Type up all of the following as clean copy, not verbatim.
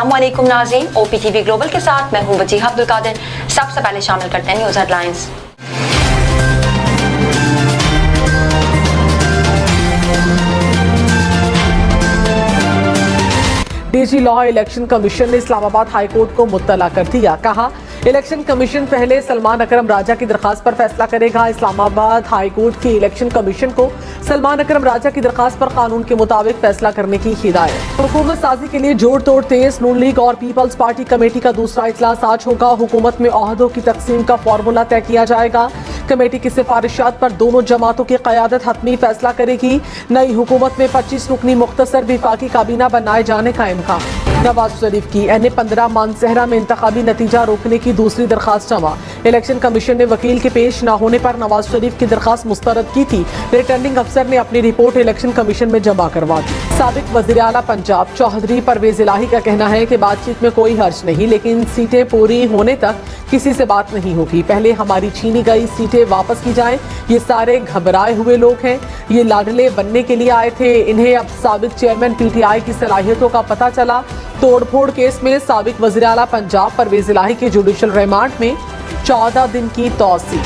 अस्सलामुअलैकुम नाज़रीन, OPTV global के साथ मैं हूं वजीहा अब्दुल कादिर। सबसे पहले शामिल करते हैं news headlines. DG law election commission ने इस्लामाबाद हाई कोर्ट को मुत्तला कर दिया। कहा, इलेक्शन कमीशन पहले सलमान अकरम राजा की दरखास्त पर फैसला करेगा। इस्लामाबाद हाई कोर्ट की इलेक्शन कमीशन को सलमान अकरम राजा की दरखास्त पर कानून के मुताबिक फैसला करने की हिदायत। हुकूमत साजी के लिए जोड़ तोड़ तेज। नून लीग और पीपल्स पार्टी कमेटी का दूसरा इजलास आज होगा। हुकूमत में ओहदों की तकसीम का फार्मूला तय किया जाएगा। कमेटी की सिफारिशात पर दोनों जमातों की क़यादत हतमी फैसला करेगी। नई हुकूमत में 25 रुकनी मुख्तसर विफाकी काबीना बनाए जाने का इम्कान। नवाज शरीफ की NA-15 मानसहरा में इंतखाबी नतीजा रोकने की दूसरी दरखास्त जमा। इलेक्शन कमीशन ने वकील के पेश न होने पर नवाज शरीफ की दरखास्त मुस्तरद की थी। रिटर्निंग अफसर ने अपनी रिपोर्ट इलेक्शन कमीशन में जमा करवा दी। साबिक वज़ीर आला पंजाब चौधरी परवेज इलाही का कहना है कि बातचीत में कोई हर्ज नहीं, लेकिन सीटें पूरी होने तक किसी से बात नहीं होगी। पहले हमारी छीनी गई सीटें वापस की जाएं। ये सारे घबराए हुए लोग हैं, ये लाडले बनने के लिए आए थे। इन्हें अब साबिक चेयरमैन PTI की सलाहियतों का पता चला। तोड़फोड़ केस में साबिक वज़ीर आला पंजाब परवेज इलाही के जुडिशल रिमांड में 14 दिन की तौसी।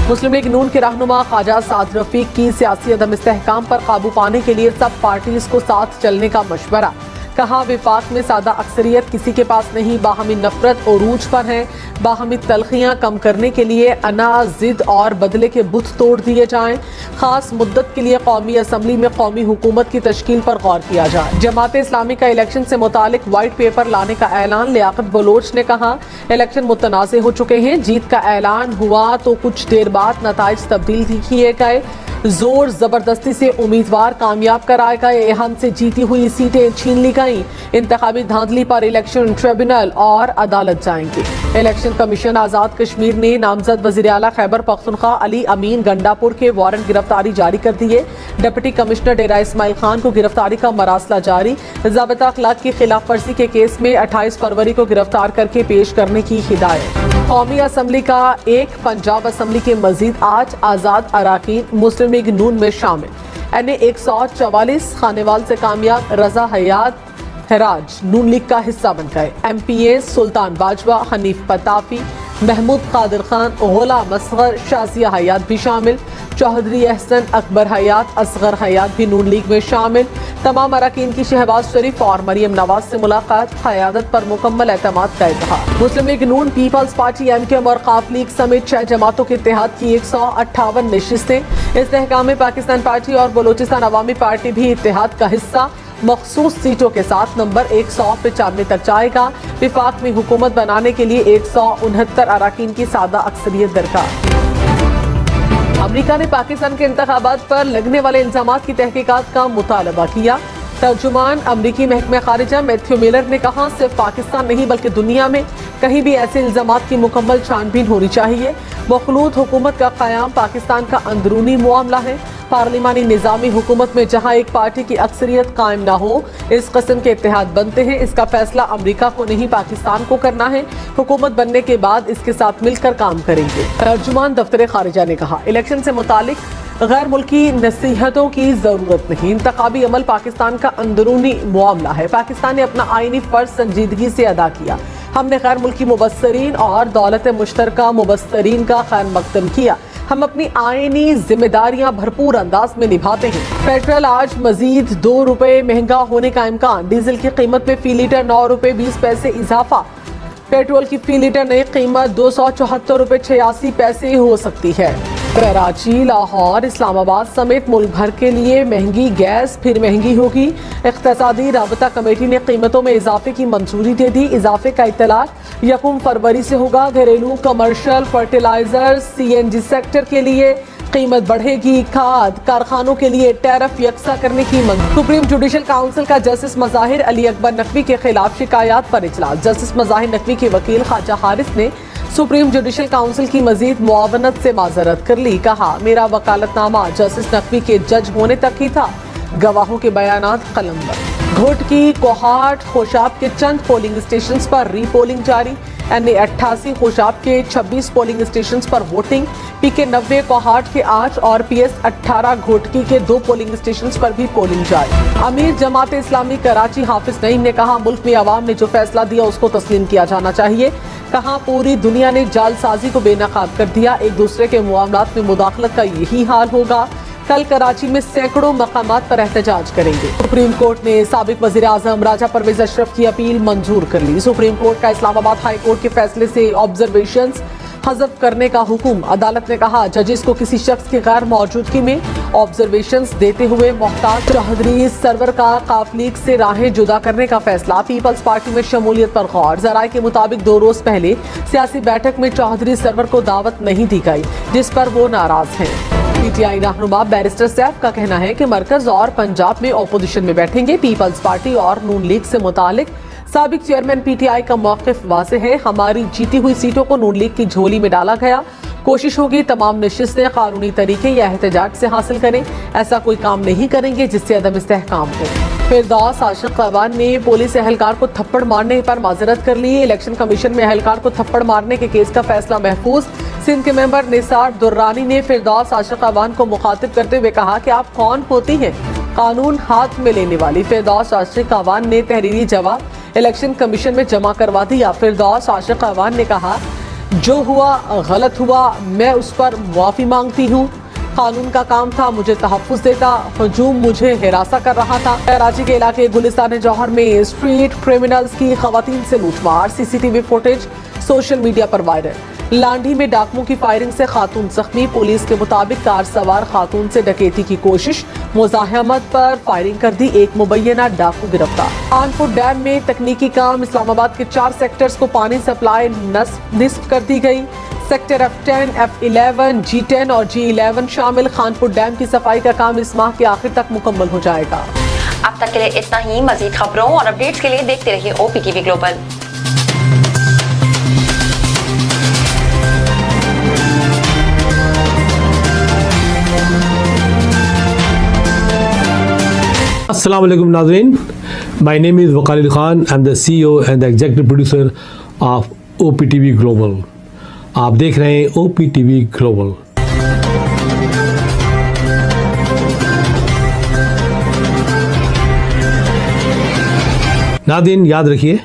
मुस्लिम लीग नून के रहनुमा ख्वाजा साद रफीक की सियासी अदम इस्तेहकाम पर काबू पाने के लिए सब पार्टीज को साथ चलने का मशवरा। कहा, विफाक में सादा अक्सरियत किसी के पास नहीं, बाहमी नफरत उरूज पर है। बाहमी तलखियां कम करने के लिए अना, जिद और बदले के बुत तोड़ दिए जाएं। खास मुद्दत के लिए कौमी असम्बली में कौमी हुकूमत की तश्कील पर गौर किया जाए। जमात इस्लामी का इलेक्शन से मुतालिक वाइट पेपर लाने का ऐलान। लियाकत बलोच ने कहा, इलेक्शन मुतनाज़े हो चुके हैं। जीत का ऐलान हुआ तो कुछ देर बाद नताइज तब्दील किए गए। जोर जबरदस्ती से उम्मीदवार कामयाब कराए गए। हमसे जीती हुई सीटें छीन ली गईं। इंतखाबी धांधली पर इलेक्शन ट्रिब्यूनल और अदालत जाएंगे। इलेक्शन कमीशन आज़ाद कश्मीर ने नामजद वज़ीर आला खैबर पख्तूनख्वा अली अमीन गंडापुर के वारंट गिरफ्तारी जारी कर दिए। डिप्टी कमिश्नर डेरा इस्माइल खान को गिरफ्तारी का मरासला जारी। ज़ाबिता अखलाक की खिलाफ वर्जी के केस में 28 फरवरी को गिरफ्तार करके पेश करने की हिदायत। कौमी असम्बली का एक, पंजाब असम्बली के मजीद आज आज़ाद अराकीन मुस्लिम लीग नून में शामिल। NA-144 खानेवाल से कामयाब रजा हयात हराज नून लीग का हिस्सा बन गए। MPA सुल्तान बाजवा, हनीफ पताफी, महमूद कादिर खान, गुलाम असगर, शाजिया हयात भी शामिल। चौधरी अहसन, अकबर हयात, असगर हयात भी नून लीग में शामिल। तमाम अरकान की शहबाज शरीफ और मरियम नवाज से मुलाकात। क़यादत पर मुकम्मल एतमाद का इज़हार। मुस्लिम लीग नून, पीपल्स पार्टी, MKM और काफ लीग समेत 6 जमातों के इत्तेहाद की 158 नशिस्तें। इस्तेहकाम में पाकिस्तान पार्टी और बलोचिस्तान अवामी पार्टी भी इत्तेहाद का हिस्सा। मखसूस सीटों के साथ नंबर 195 तक जाएगा। विफाक में हुकूमत बनाने के लिए 169 अरकान की सादा अक्सरियत दरकार। अमेरिका ने पाकिस्तान के इंतखाबात पर लगने वाले इल्जामात की तहकीकात का मुतालबा किया। तर्जुमान अमरीकी महकमे खारिजा मैथ्यू मिलर ने कहा, सिर्फ पाकिस्तान नहीं बल्कि दुनिया में कहीं भी ऐसे इल्जामात की मुकम्मल छानबीन होनी चाहिए। मखलूत हुकूमत का क़याम पाकिस्तान का अंदरूनी मामला है। पार्लिमानी निज़ामी हुकूमत में जहाँ एक पार्टी की अक्सरियत कायम ना हो, इस किस्म के इत्तेहाद बनते हैं। इसका फैसला अमेरिका को नहीं पाकिस्तान को करना है। हुकूमत बनने के बाद इसके साथ मिलकर काम करेंगे। तर्जुमान दफ्तर खारिजा ने कहा, इलेक्शन से मुतालिक गैर मुल्की नसीहतों की जरूरत नहीं। इंतखाबी अमल पाकिस्तान का अंदरूनी मामला है। पाकिस्तान ने अपना आईनी फर्ज संजीदगी से अदा किया। हमने गैर मुल्की मुबस्सरीन और दौलत मुश्तरका मुबस्सरीन का खैर मकदम किया। हम अपनी आईनी जिम्मेदारियां भरपूर अंदाज में निभाते हैं। पेट्रोल आज मजीद 2 रुपए महंगा होने का इम्कान। डीजल की कीमत में फी लीटर 9 रुपए 20 पैसे इजाफा। पेट्रोल की फी लीटर नई कीमत 274 रुपए 86 पैसे हो सकती है। कराची, लाहौर, इस्लामाबाद समेत मुल्क भर के लिए महंगी गैस फिर महंगी होगी। इख्तिसादी राबता कमेटी ने कीमतों में इजाफे की मंजूरी दे दी। इजाफे का इत्तला 1 फरवरी से होगा। घरेलू, कमर्शियल, फर्टिलाइजर, CNG सेक्टर के लिए कीमत बढ़ेगी। खाद कारखानों के लिए टैरिफ यकसा करने की मंजूरी। सुप्रीम जुडिशल काउंसिल का जस्टिस मज़ाहिर अली अकबर नकवी के खिलाफ शिकायत पर इजलास। जस्टिस मज़ाहिर नकवी के वकील ख्वाजा हारिस ने सुप्रीम जुडिशल काउंसिल की मजीद मुआवनत से माजरत कर ली। कहा, मेरा वकालतनामा जस्टिस नकवी के जज होने तक ही था। गवाहों के बयानात कलमबंद। घोट की कोहाट खोशाब के चंद पोलिंग स्टेशंस पर री पोलिंग जारी। NA-88 खोशाब के 26 पोलिंग स्टेशंस पर वोटिंग। PK 90 कोहाट के 8 और PS 18 घोटकी के 2 पोलिंग स्टेशन पर भी पोलिंग जारी। अमीर जमात इस्लामी कराची हाफिज नईम ने कहा, मुल्क में अवाम ने जो फैसला दिया उसको तस्लीम किया जाना चाहिए। कहा, पूरी दुनिया ने जालसाजी को बेनकाब कर दिया, एक दूसरे के मामलात में मुदाखलत का यही हाल होगा। कल कराची में सैकड़ों मकामात पर एहतजाज करेंगे। सुप्रीम कोर्ट ने साबिक वजीर आजम राजा परवेज अशरफ की अपील मंजूर कर ली। सुप्रीम कोर्ट का इस्लामाबाद हाई कोर्ट के फैसले से ऑब्जर्वेशंस हज़फ करने का हुक्म। अदालत ने कहा, जजेस को किसी शख्स की गैर मौजूदगी में ऑब्जर्वेशंस देते हुए मोहताज चौधरी सरवर का काफ लीग से राहें जुदा करने का फैसला। पीपल्स पार्टी में शमूलियत पर गौर। जराए के मुताबिक 2 रोज पहले सियासी बैठक में चौधरी सरवर को दावत नहीं दी गई, जिस पर वो नाराज हैं। PTI रहनुमा बैरिस्टर सैफ का कहना है कि मरकज और पंजाब में अपोजिशन में बैठेंगे। पीपल्स पार्टी और नून लीग से मुतालिक साबिक चेयरमैन PTI का मौक़िफ़ वाज़ेह है। हमारी जीती हुई सीटों को नून लीग की झोली में डाला गया। कोशिश होगी तमाम नशिस्तें कानूनी तरीके या एहतजाज से हासिल करें। ऐसा कोई काम नहीं करेंगे जिससे अदम इस्तेहकाम हो। फिरदौस आशिक अवान ने पुलिस एहलकार को थप्पड़ मारने पर माजरत कर ली। इलेक्शन कमीशन में एहलकार को थप्पड़ मारने के केस का फैसला महफूज। सिंध के मेंबर निसार दुर्रानी ने फिरदौस आशिक अवान को मुखातिब करते हुए कहा कि आप कौन होती हैं कानून हाथ में लेने वाली। फिरदौस आशिक अवान ने तहरीरी जवाब इलेक्शन कमीशन में जमा करवा दिया। फिरदौस आशिक अवान ने कहा, जो हुआ गलत हुआ, मैं उस पर मुआफ़ी मांगती हूँ। कानून का काम था मुझे तहफ़्फ़ुज़ देता, हजूम मुझे हिरासा कर रहा था। कराची के इलाके गुलिस्तान जौहर में स्ट्रीट क्रिमिनल्स की ख़वातीन से लूटमार। CCTV फुटेज सोशल मीडिया पर वायरल। लांडी में डाकुओं की फायरिंग से खातून जख्मी। पुलिस के मुताबिक कार सवार खातून से डकैती की कोशिश, मुज़ाहमत पर फायरिंग कर दी। एक मुबैना डाकू गिरफ्तार। खानपुर डैम में तकनीकी काम। इस्लामाबाद के 4 सेक्टर्स को पानी सप्लाई निस्फ कर दी गई। सेक्टर F10, F11, G10 और G11 शामिल। खानपुर डैम की सफाई का काम इस माह के आखिर तक मुकम्मल हो जाएगा। अब तक के लिए इतना ही। मजीद खबरों और अपडेट्स के लिए देखते रहिए OPTV ग्लोबल। Assalamu alaikum नाज़रीन, my name is Waqar Khan. I'm the CEO and the executive producer of OPTV Global. आप देख रहे हैं OPTV Global. नाज़रीन याद रखिए,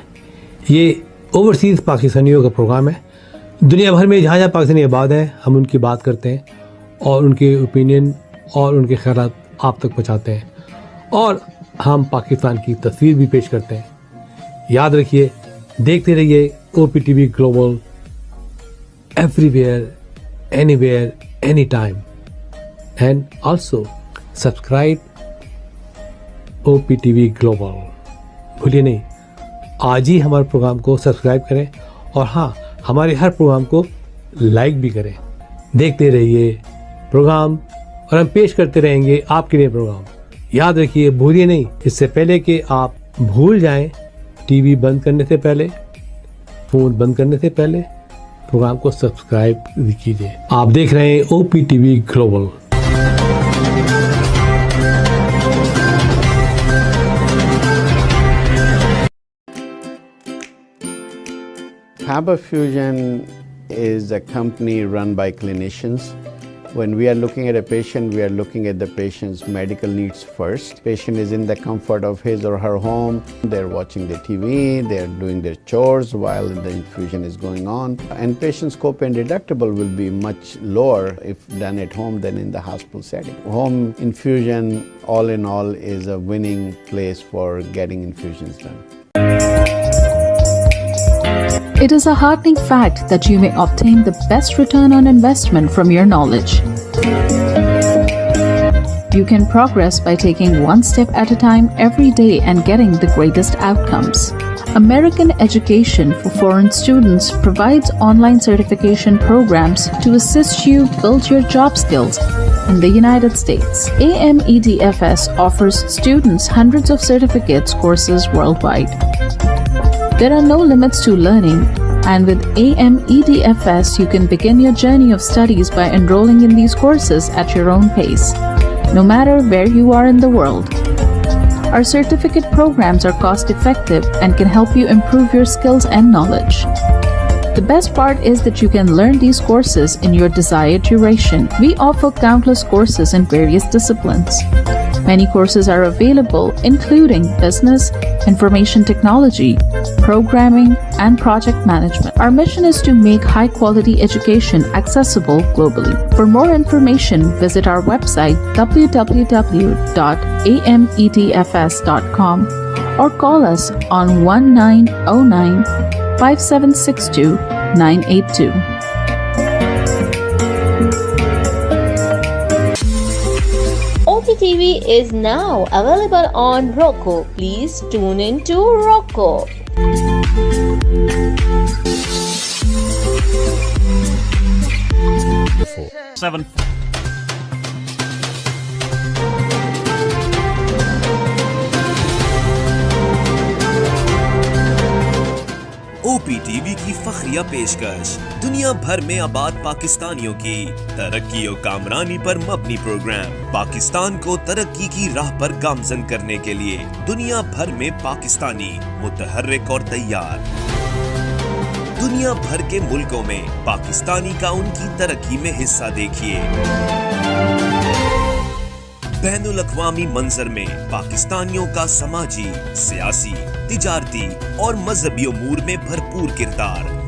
ये ओवरसीज़ पाकिस्तानियों का प्रोग्राम है। दुनिया भर में जहाँ जहाँ पाकिस्तानी आबाद हैं, हम उनकी बात करते हैं और उनके ओपिनियन और उनके ख़यालात आप तक पहुँचाते हैं और हम पाकिस्तान की तस्वीर भी पेश करते हैं। याद रखिए, देखते रहिए OPTV global, everywhere, anywhere, any time, and also subscribe OPTV global. भूलिए नहीं, आज ही हमारे प्रोग्राम को सब्सक्राइब करें और हाँ, हमारे हर प्रोग्राम को लाइक भी करें। देखते रहिए प्रोग्राम और हम पेश करते रहेंगे आपके लिए प्रोग्राम। याद रखिए, भूलिए नहीं, इससे पहले कि आप भूल जाएं, टीवी बंद करने से पहले, फ़ोन बंद करने से पहले प्रोग्राम को सब्सक्राइब कीजिए। आप देख रहे हैं OPTV global. Faber Fusion is a company run by clinicians. When we are looking at a patient, we are looking at the patient's medical needs first. Patient is in the comfort of his or her home. They're watching the TV, they're doing their chores while the infusion is going on. And patient's copay and deductible will be much lower if done at home than in the hospital setting. Home infusion, all in all, is a winning place for getting infusions done. It is a heartening fact that you may obtain the best return on investment from your knowledge. You can progress by taking one step at a time every day and getting the greatest outcomes. American Education for Foreign Students provides online certification programs to assist you build your job skills in the United States. AMEDFS offers students hundreds of certificates courses worldwide. There are no limits to learning, and with AMEDFS, you can begin your journey of studies by enrolling in these courses at your own pace, no matter where you are in the world. Our certificate programs are cost-effective and can help you improve your skills and knowledge. The best part is that you can learn these courses in your desired duration. We offer countless courses in various disciplines. Many courses are available, including business, information technology, programming, and project management. Our mission is to make high-quality education accessible globally. For more information, visit our website www.ametfs.com or call us on 1909 5762 982. OTTV is now available on Roku. Please tune in to Roku. OPTV की फखरिया पेशकश दुनिया भर में आबाद पाकिस्तानियों की तरक्की और कामरानी पर मबनी प्रोग्राम पाकिस्तान को तरक्की की राह पर गामजन करने के लिए दुनिया भर में पाकिस्तानी मुतहर्रिक और तैयार। दुनिया भर के मुल्कों में पाकिस्तानी का उनकी तरक्की में हिस्सा देखिए। बैनुल अक़वामी मंजर में पाकिस्तानियों का समाजी, सियासी, तिजारती और मजहबी उमूर में भरपूर किरदार